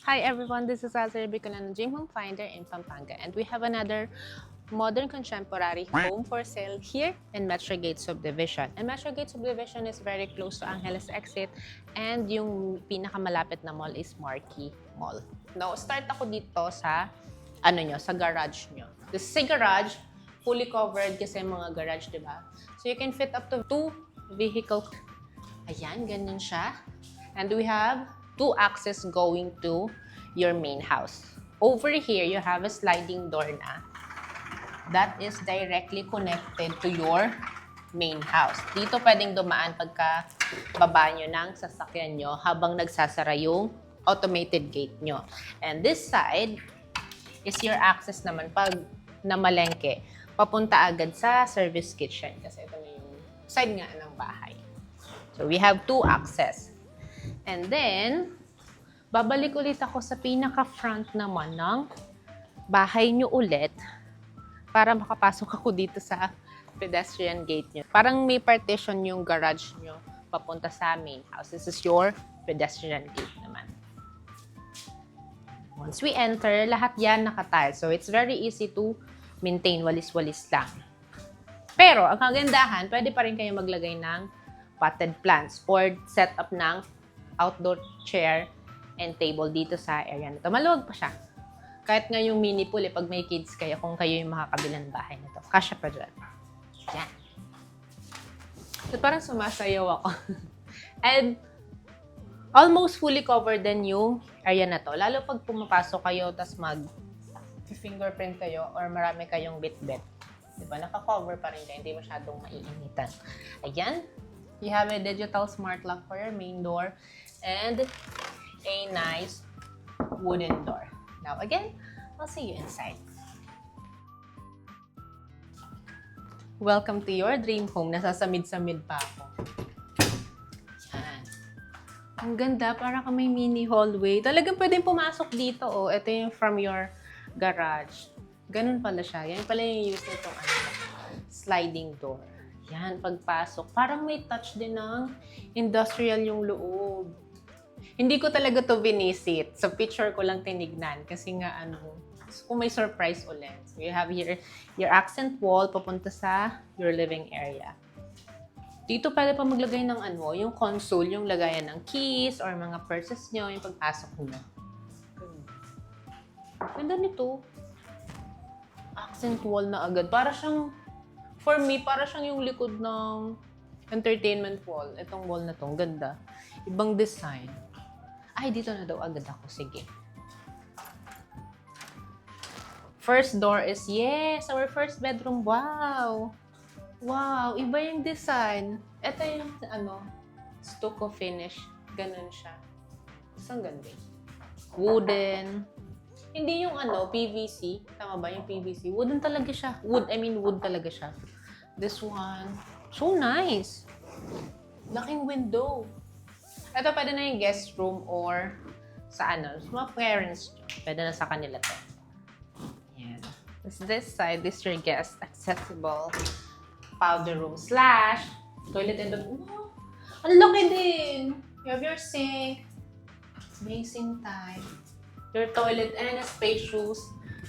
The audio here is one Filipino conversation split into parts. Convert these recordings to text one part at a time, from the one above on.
Hi everyone, this is Azari Bicolan, Dream Home Finder in Pampanga, and we have another modern contemporary home for sale here in Metrogate Subdivision. And Metrogate Subdivision is very close to Angeles Exit, and yung pinakamalapit na mall is Marquee Mall. Now, start ako dito sa sa garage nyo. This is a garage, fully covered kasi mga garage, di ba? So you can fit up to 2 vehicles. Ayan, ganyan siya. And we have 2 access going to your main house. Over here, you have a sliding door na that is directly connected to your main house. Dito pwedeng dumaan pagka baba nyo ng sasakyan nyo habang nagsasara yung automated gate nyo. And this side is your access naman pag namalengke. Papunta agad sa service kitchen kasi ito na yung side nga ng bahay. So we have 2 access. And then, babalik ulit ako sa pinaka-front naman ng bahay nyo ulit para makapasok ako dito sa pedestrian gate nyo. Parang may partition yung garage nyo papunta sa main house. This is your pedestrian gate naman. Once we enter, lahat yan nakatile. So, it's very easy to maintain. Walis-walis lang. Pero, ang kagandahan, pwede pa rin kayo maglagay ng potted plants or set up ng outdoor chair and table dito sa area nito. Maluwag pa siya. Kahit nga yung mini pool, pag may kids kayo, kung kayo yung makakabilang bahay nito, kasya pa dyan. Yan. So, parang sumasayaw ako. And, almost fully covered din yung area na to. Lalo pag pumapasok kayo, tas mag-fingerprint kayo, or marami kayong bit-bit. Diba? Naka-cover pa rin kayo, hindi masyadong maiinitan. Ayan. You have a digital smart lock for your main door and a nice wooden door. Now again, I'll see you inside. Welcome to your dream home. Nasasamid-samid pa ako. Yan. Ang ganda, para ka may mini hallway. Talagang pwedeng pumasok dito. Oh. Ito yung from your garage. Ganun pala siya. Yan pala yung use nitong sliding door. Yan, pagpasok. Parang may touch din ng industrial yung loob. Hindi ko talaga to binisit. Sa picture ko lang tinignan. Kasi nga kung may surprise ulit. So you have here your accent wall papunta sa your living area. Dito pwede pa maglagay ng yung console, yung lagayan ng keys or mga purses nyo, yung pagpasok nyo. Ganda nito. Accent wall na agad. Para siyang for me, para siyang yung likod ng entertainment wall. Itong wall na tong ganda. Ibang design. Ay, dito na daw agad ako. Sige. First door is, yes, our first bedroom. Wow! Wow, iba yung design. Ito yung, stucco finish. Ganun siya. Isang ganda. Wooden. Hindi yung PVC. Tama ba yung PVC? Wooden talaga siya. Wood talaga siya. This one. So nice. Laking window. Ito pwede na yung guest room or sa mga parents. Pwede na sa kanila to. Yan. This side, this is your guest accessible powder room / toilet and oh, ang laki din. You have your sink. Basin type. Your toilet and a spacious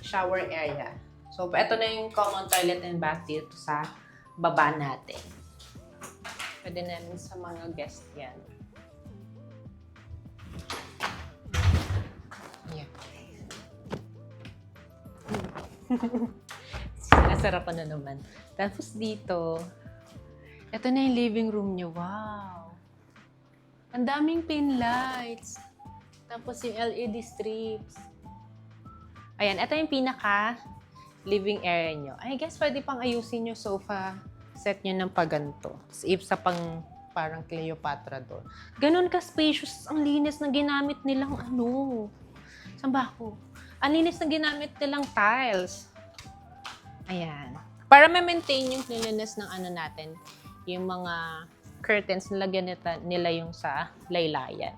shower area. So, ito na yung common toilet and bath dito sa baba natin. Pwede namin sa mga guest yan. Yeah. Sinasarapan na naman. Tapos dito, ito na yung living room niyo. Wow! Ang daming pin lights. Tapos yung LED strips. Ayan, ito yung pinaka living area nyo. I guess pwede pang ayusin yung sofa set nyo ng paganto. Sa parang Cleopatra doon. Ganun ka-spacious. Ang linis na ginamit nilang Saan ba ako? Ang linis na ginamit nilang tiles. Ayan. Para ma-maintain yung cleanliness ng natin, yung mga curtains, nilagyan nila yung sa laylayan.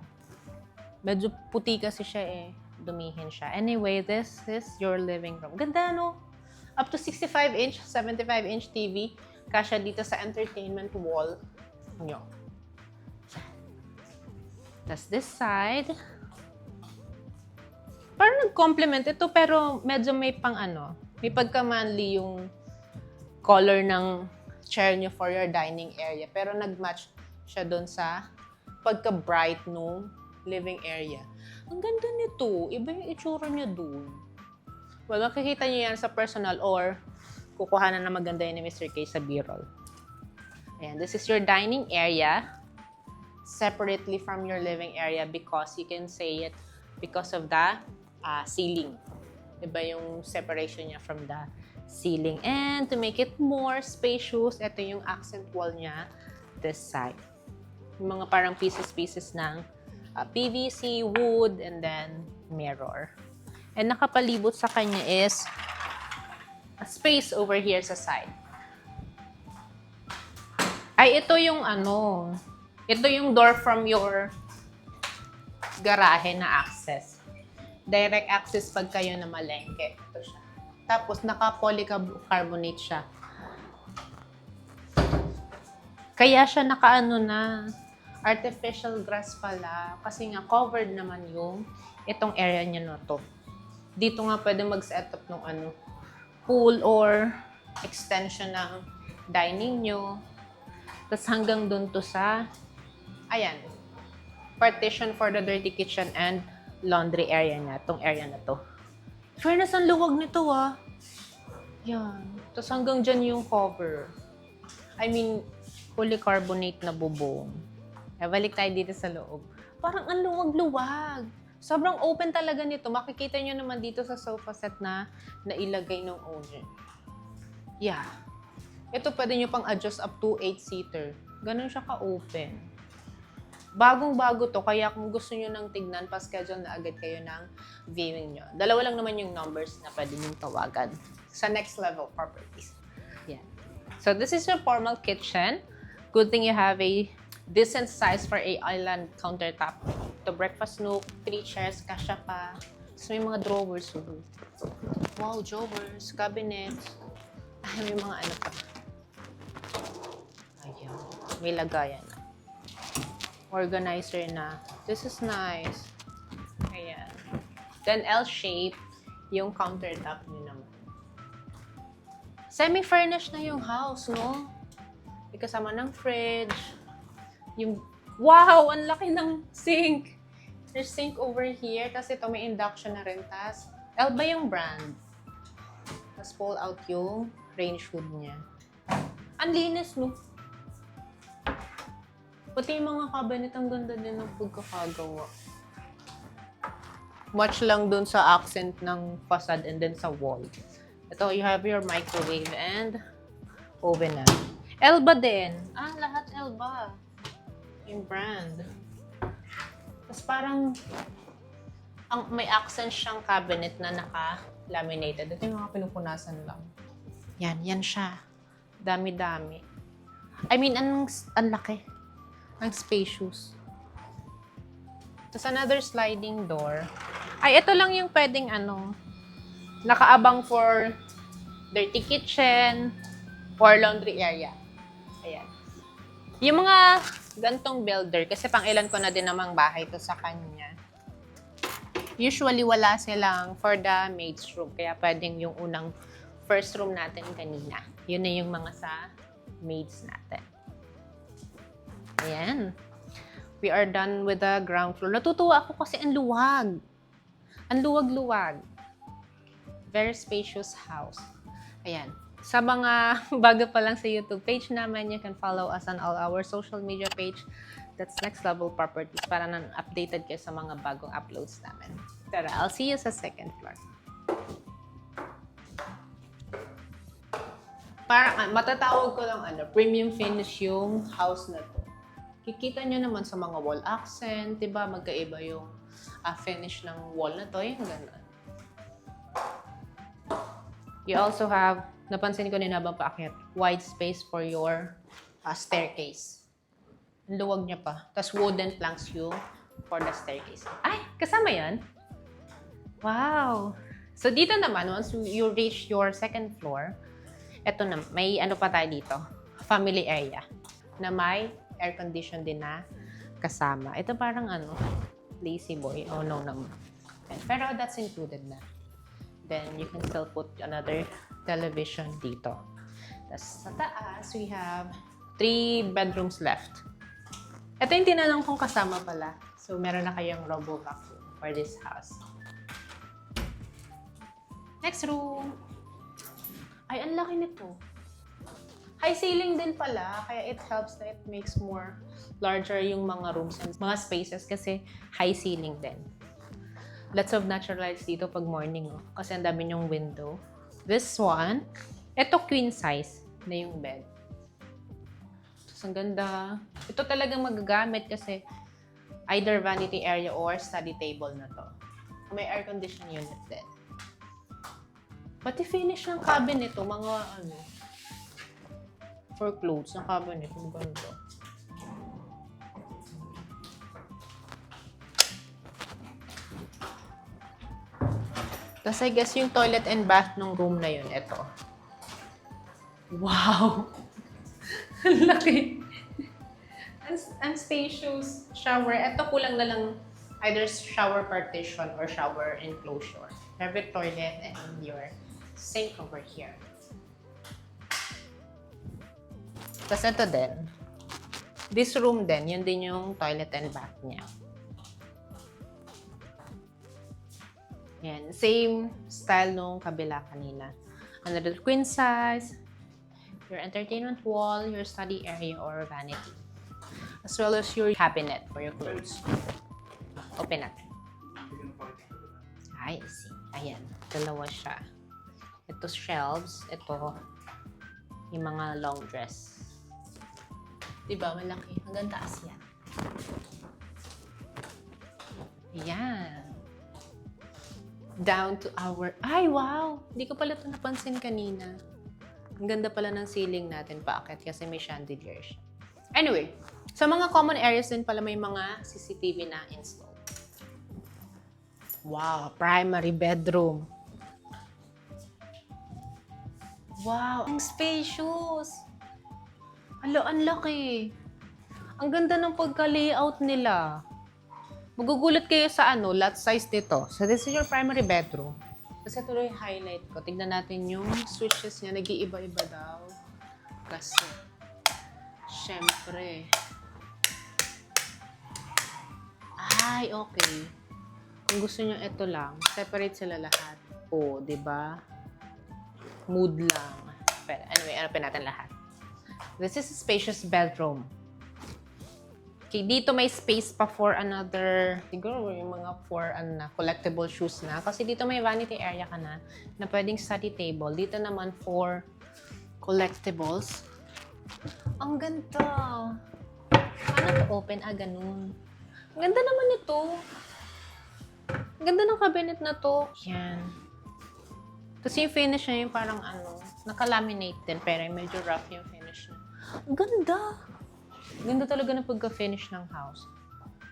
Medyo puti kasi siya dumihin siya. Anyway, this is your living room. Ganda, no? Up to 65-inch, 75-inch TV. Kasya dito sa entertainment wall nyo. Tapos this side, Parang nag-complement ito, pero medyo may pang ano, may pagka-manly yung color ng chair nyo for your dining area. Pero nag-match siya doon sa pagka-bright nung living area. Ang ganda nito. Iba yung itsura niya doon. Well, makikita niyo yan sa personal or kukuhanan na maganda yun ni Mr. K sa B-roll. Ayan, this is your dining area separately from your living area because you can say it because of the ceiling. Diba yung separation niya from the ceiling. And to make it more spacious, ito yung accent wall niya this side. Yung mga parang pieces ng PVC, wood, and then mirror. And nakapalibot sa kanya is a space over here sa side. Ay, ito yung ano, ito yung door from your garahe na access. Direct access pag kayo na malengke. Ito siya. Tapos, naka-polycarbonate siya. Kaya siya naka-ano na, artificial grass pala. Kasi nga, covered naman yung itong area niya na to. Dito nga pwede mag-set up ng ano, pool or extension ng dining nyo. Tapos hanggang dun to sa, ayan, partition for the dirty kitchen and laundry area niya, itong area na to. Fairness, ang luwag nito Yan. Tapos hanggang dyan yung cover. I mean, polycarbonate na bubong. Balik tayo dito sa loob. Parang ang luwag-luwag. Sobrang open talaga nito. Makikita nyo naman dito sa sofa set na nailagay ng owner. Yeah. Ito pwede nyo pang adjust up to 8-seater. Ganun siya ka-open. Bagong-bago to, kaya kung gusto nyo nang tignan, pa-schedule na agad kayo ng viewing nyo. Dalawa lang naman yung numbers na pwede nyo tawagan sa next level properties. Yeah. So this is your formal kitchen. Good thing you have a decent size for a island countertop. The breakfast nook, 3 chairs, kasya pa. So may mga drawers. Wow, drawers, cabinets. Ay, may mga ano pa. Ayan. May lagayan na. Organizer na. This is nice. Ayan. Then L-shape yung countertop nyo naman. Semi-furnished na yung house, no? May kasama ng fridge. Yung, wow! Ang laki ng sink! There's sink over here. Tapos ito may induction na rin. Tapos, Elba yung brand. Tapos pull out yung range hood niya. Ang linis, no? Pati yung mga cabinet, ang ganda din ng pagkakagawa. Much lang dun sa accent ng facade and then sa wall. Ito, you have your microwave and oven na. Elba din. Lahat Elba. Yung brand. Tapos parang may accent siyang cabinet na naka-laminated. Ito yung mga pinupunasan lang. Yan siya. Dami-dami. I mean, ang laki. Ang spacious. Tapos another sliding door. Ay, ito lang yung pwedeng nakaabang for dirty kitchen or laundry area. Ayan. Yung mga gantong builder, kasi pang ilan ko na din namang bahay to sa kanya. Usually, wala silang for the maid's room. Kaya pwedeng yung unang first room natin kanina. Yun na yung mga sa maids natin. Ayan. We are done with the ground floor. Natutuwa ako kasi ang luwag. Ang luwag-luwag. Very spacious house. Ayan. Sa mga bago pa lang sa YouTube page naman, you can follow us on all our social media page. That's Next Level Properties para na updated kayo sa mga bagong uploads namin. Pero I'll see you sa second floor. Parang matatawag ko lang premium finish yung house na to. Kikita nyo naman sa mga wall accent, diba? Magkaiba yung finish ng wall na to. Yung gano'n. You also have, napansin ko din habang paakyat, wide space for your staircase. Ang luwag niya pa. Tapos wooden planks yung for the staircase. Ay, kasama yan? Wow! So dito naman, once you reach your second floor, eto na, may pa tayo dito, family area, na may air condition din na kasama. Ito parang lazy boy. Oh no naman. Pero that's included na. Then, you can still put another television dito. Tapos, sa taas, we have 3 bedrooms left. Ito yung tinanong kong kasama pala. So, meron na kayong robo-vacuum for this house. Next room. Ay, ang laki nito. High ceiling din pala, kaya it helps na it makes more larger yung mga rooms and mga spaces kasi high ceiling din. Lots of natural lights dito pag morning, oh, kasi ang dami yung window. This one, ito queen size na yung bed. So, ang ganda. Ito talagang magagamit kasi either vanity area or study table na to. May air condition unit din. Pati finish ng cabinet ito, mga ano, for clothes ng cabinet, ang ganda. Tapos I guess yung toilet and bath ng room na yun, ito. Wow! Ang laki! Ang spacious shower. Ito kulang na lang either shower partition or shower enclosure. Private toilet and your sink over here. Tapos ito din. This room din, yun din yung toilet and bath niya. Yan, same style nung kabila kanina. Another queen size, your entertainment wall, your study area or vanity. As well as your cabinet for your clothes. Open natin. I see. Ayan, dalawa siya. Ito shelves, ito yung mga long dress. Diba, malaki. Hanggang taas yan. Ayan. Down to our... Ay, wow! Hindi ko pala ito napansin kanina. Ang ganda pala ng ceiling natin paakit kasi may chandelier siya. Anyway, sa mga common areas din pala may mga CCTV na installed. Wow! Primary bedroom. Wow! Ang spacious! Alo, ang laki! Ang ganda ng pagka-layout nila. Magugulat kayo sa lot size nito. So, this is your primary bedroom. Kasi ito yung highlight ko. Tignan natin yung switches niya. Nag-iiba-iba daw. Kasi, syempre. Ay, okay. Kung gusto niyo ito lang, separate sila lahat. O, diba? Mood lang. Pero anyway, hanapin natin lahat. This is a spacious bedroom. Okay, dito may space pa for another, siguro yung mga for collectible shoes na. Kasi dito may vanity area ka na pwedeng study table. Dito naman for collectibles. Ang ganda. Paano to open? Ganun. Ang ganda naman ito. Ang ganda ng cabinet na to. Yan. Kasi yung finish niya yung parang naka-laminate din. Pero medyo rough yung finish niya. Ang ganda. Ganda talaga ng pagka-finish ng house.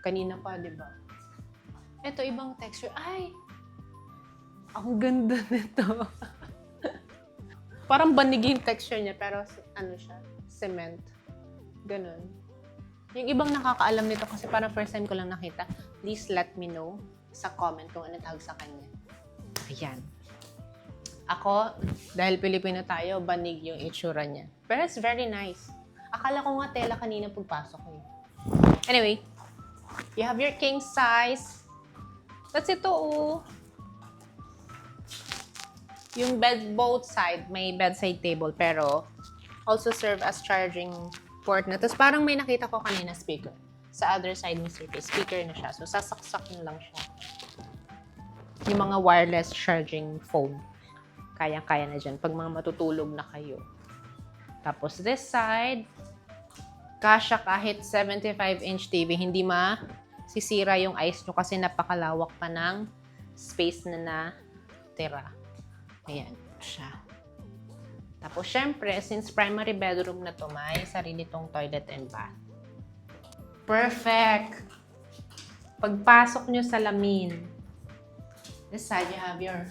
Kanina pa, di ba? Ito, ibang texture. Ay! Ang ganda nito. Parang banig yung texture niya, pero siya? Cement. Ganun. Yung ibang nakakaalam nito kasi parang first time ko lang nakita, please let me know sa comment kung ano tawag sa kanya. Ayan. Ako, dahil Pilipino tayo, banig yung itsura niya. Pero it's very nice. Akala ko nga tela kanina pagpasok ko. Anyway, you have your king size. That's ito, oh. Yung bed, both side, may bedside table, pero also serve as charging port na. Tapos parang may nakita ko kanina speaker. Sa other side ng surface, speaker na siya. So, sasaksakin lang siya. Yung mga wireless charging phone. Kaya-kaya na dyan pag mga matutulog na kayo. Tapos this side, kasya kahit 75-inch TV, hindi masisira yung eyes nyo kasi napakalawak pa ng space na natira. Ayan siya. Tapos syempre, since primary bedroom na to, may sarili tong toilet and bath. Perfect! Pagpasok nyo sa lamin, this side you have your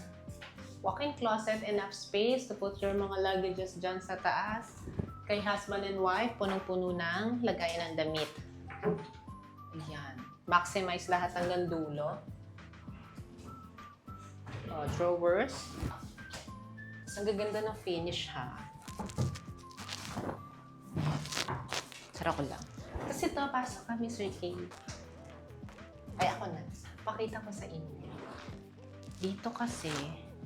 walk-in closet, enough space to put your mga luggages dyan sa taas. Kay husband and wife, punong-puno ng lagayan ng damit. Ayan. Maximize lahat hanggang dulo. drawers. Ang gaganda ng finish, ha? Sara ko lang. Kasi ito, pasok kami, Sir Kay. Ay, ako na. Pakita ko sa inyo. Dito kasi,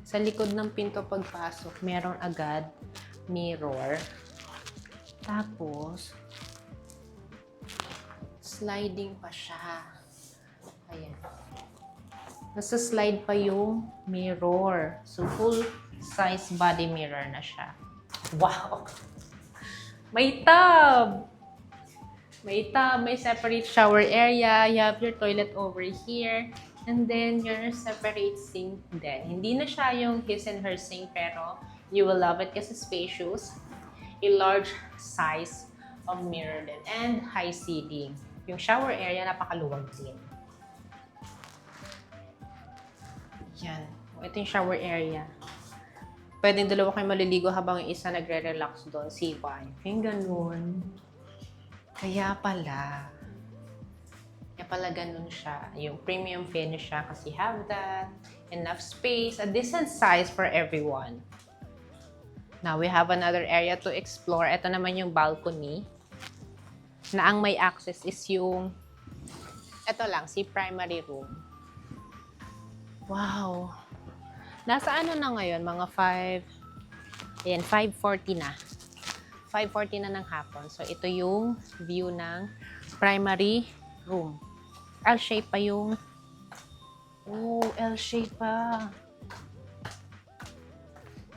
sa likod ng pinto pagpasok, merong agad mirror. Tapos, sliding pa siya. Ayan. Nasa slide pa yung mirror. So, full size body mirror na siya. Wow! May tub! May tub, may separate shower area, you have your toilet over here, and then your separate sink din. Hindi na siya yung his and her sink, pero you will love it kasi spacious. A large size of mirror din, and high ceiling. Yung shower area, napakaluwag din. Yan. Ito yung shower area. Pwedeng dalawa kayo maliligo habang yung isa nagre-relax doon. CY. Yung ganun. Kaya pala ganun siya. Yung premium finish siya kasi have that. Enough space. A decent size for everyone. Now, we have another area to explore. Ito naman yung balcony. Na ang may access is yung ito lang, si primary room. Wow! Nasa ano na ngayon? Mga 5... Ayan, 5:40 na. 5:40 na ng hapon. So, ito yung view ng primary room. L-shape pa yung... Oh, L-shape pa.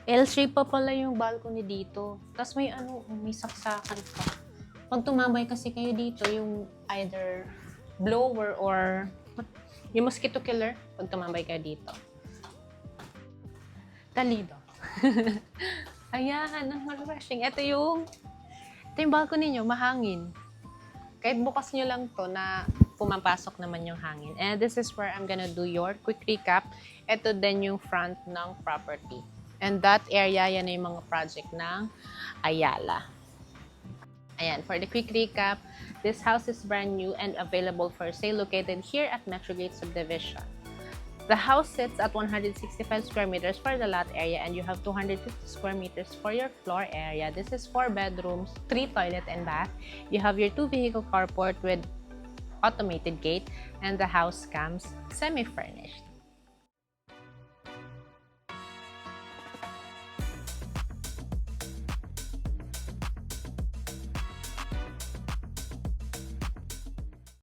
L-shape pa pala yung balcony dito. Tapos may ano, may saksakan pa. Pag tumambay kasi kayo dito, yung either blower or yung mosquito killer, pag tumambay kayo dito. Talido. Ayan, ang refreshing. Ito yung balcony nyo, mahangin. Kahit bukas nyo lang to na pumapasok naman yung hangin. And this is where I'm gonna do your quick recap. Ito din yung front ng property. And that area, yan yung mga project ng Ayala. Ayan, for the quick recap, this house is brand new and available for sale located here at Metrogate Subdivision. The house sits at 165 square meters for the lot area and you have 250 square meters for your floor area. This is 4 bedrooms, 3 toilet and bath. You have your 2-vehicle carport with automated gate and the house comes semi-furnished.